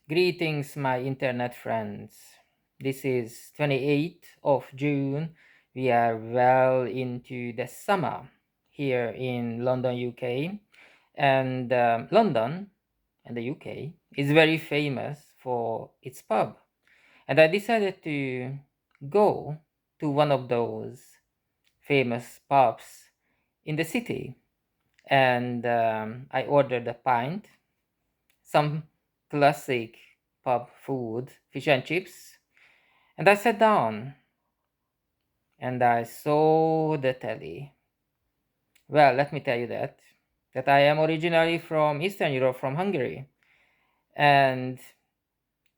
Greetings, my internet friends. This is 28th of June. We are well into the summer here in London, UK. And London and the UK is very famous for its pub. And I decided to go to one of those famous pubs in the city. And I ordered a pint, some classic pub food, fish and chips, and I sat down and I saw the telly. Well, let me tell you that I am originally from Eastern Europe, from Hungary, and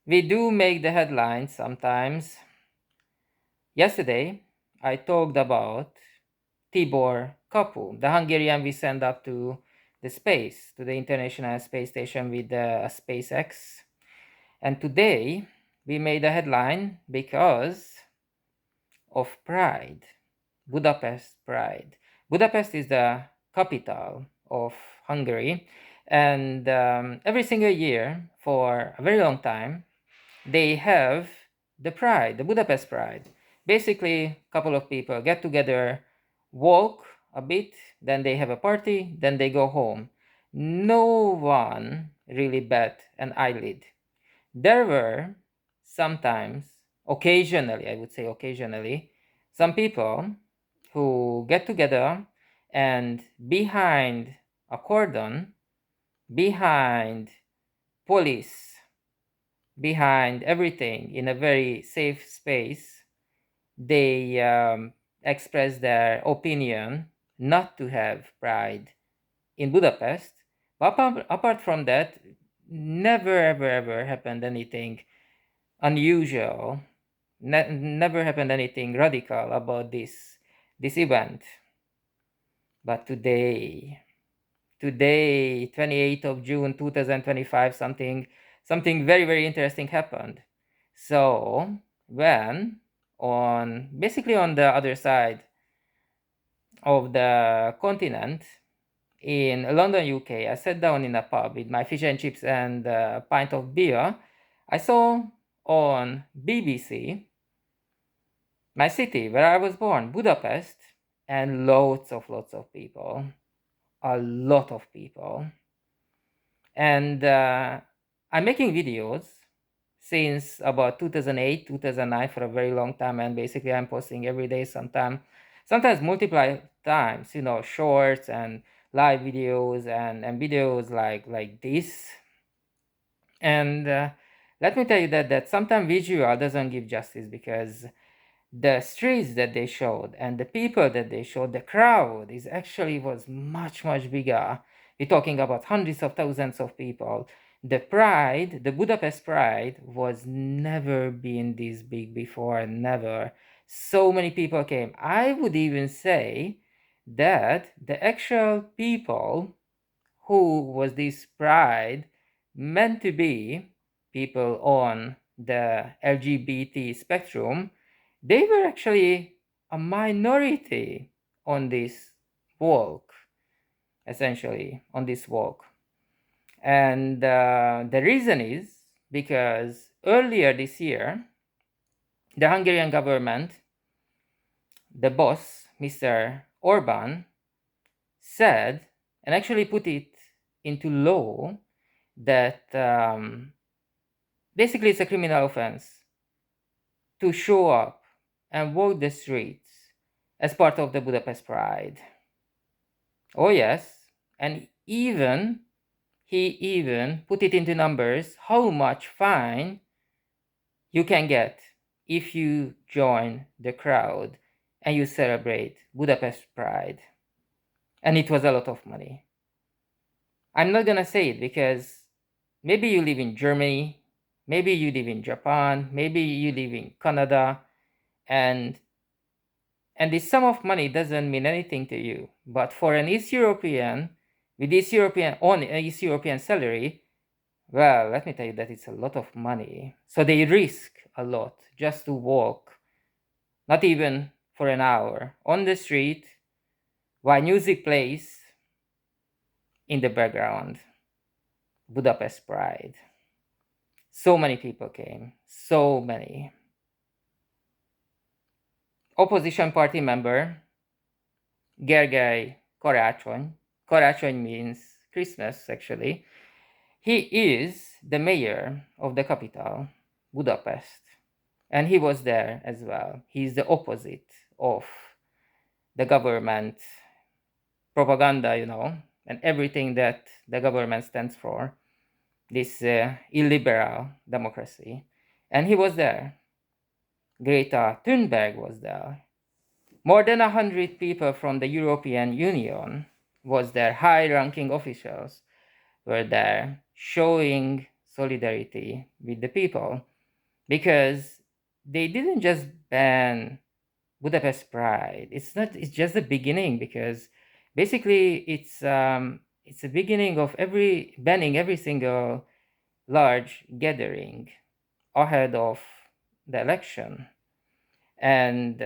we do make the headlines sometimes. Yesterday, I talked about Tibor Kapu, the Hungarian we sent up to the space, to the International Space Station with SpaceX. And today we made a headline because of Pride, Budapest Pride. Budapest is the capital of Hungary, and every single year for a very long time they have the Pride, the Budapest Pride. Basically, a couple of people get together, walk a bit, then they have a party, then they go home. No one really bat an eyelid. There were sometimes, occasionally, I would say occasionally, some people who get together and behind a cordon, behind police, behind everything in a very safe space, they express their opinion not to have pride in Budapest. But apart from that, never ever happened anything unusual. Never happened anything radical about this event. But today, 28th of June 2025, something very interesting happened. So when basically on the other side of the continent in London, UK, I sat down in a pub with my fish and chips and a pint of beer. I saw on BBC my city where I was born, Budapest, and lots of people, a lot of people. And I'm making videos since about 2008, 2009 for a very long time, and basically I'm posting every day, sometimes multiple times, shorts and live videos and videos like this. And let me tell you that sometimes visual doesn't give justice, because the streets that they showed and the people that they showed, the crowd was much bigger. We're talking about hundreds of thousands of people. The Budapest Pride was never been this big before, never. So many people came. I would even say that the actual people who was this pride meant to be people on the LGBT spectrum, they were actually a minority on this walk, essentially, on this walk. And the reason is because earlier this year, the Hungarian government, the boss, Mr. Orban, said and actually put it into law that basically it's a criminal offense to show up and walk the streets as part of the Budapest Pride. Oh yes, and he even put it into numbers how much fine you can get if you join the crowd and you celebrate Budapest Pride. And it was a lot of money. I'm not gonna say it because maybe you live in Germany, maybe you live in Japan, maybe you live in Canada, and this sum of money doesn't mean anything to you. But for an East European with East European salary, well, let me tell you that it's a lot of money. So they risk a lot just to walk, not even for an hour, on the street while music plays in the background. Budapest Pride. So many people came, so many. Opposition party member Gergely Karácsony. Karácsony means Christmas, actually. He is the mayor of the capital, Budapest. And he was there as well. He's the opposite of the government propaganda, and everything that the government stands for, this illiberal democracy. And he was there. Greta Thunberg was there. More than 100 people from the European Union was there. High-ranking officials were there showing solidarity with the people, because they didn't just ban Budapest Pride. It's just the beginning, because basically it's a beginning of banning every single large gathering ahead of the election. And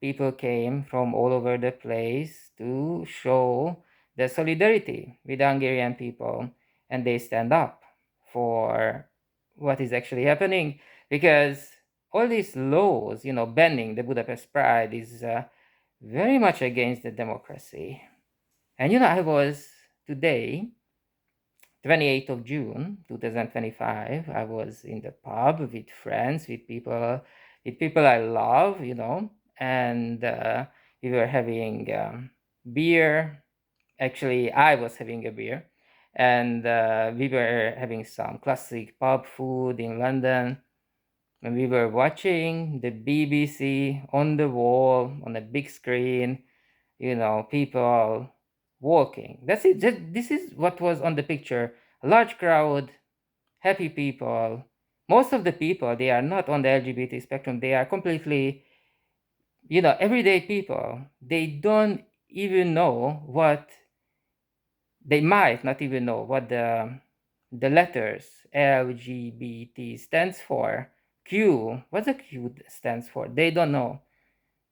people came from all over the place to show their solidarity with the Hungarian people, and they stand up for what is actually happening, because all these laws, banning the Budapest Pride is very much against the democracy. And I was today, 28th of June 2025, I was in the pub with friends, with people I love, and we were having beer. Actually, I was having a beer, and we were having some classic pub food in London. And we were watching the BBC on the wall, on a big screen, people walking. That's it. This is what was on the picture. A large crowd, happy people. Most of the people, they are not on the LGBT spectrum. They are completely, everyday people. They don't even know what, they might not even know what the letters LGBT stands for. Q, what the Q stands for? They don't know,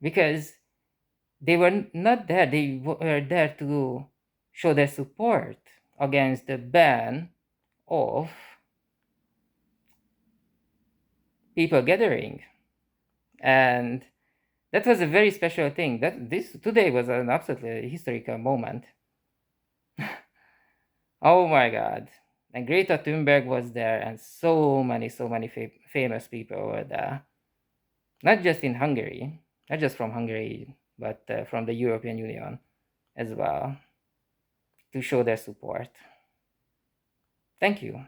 because they were not there. They were there to show their support against the ban of people gathering. And that was a very special thing. That this today was an absolutely historical moment. Oh my God. And Greta Thunberg was there, and so many famous people were there. Not just in Hungary, not just from Hungary, but from the European Union as well, to show their support. Thank you.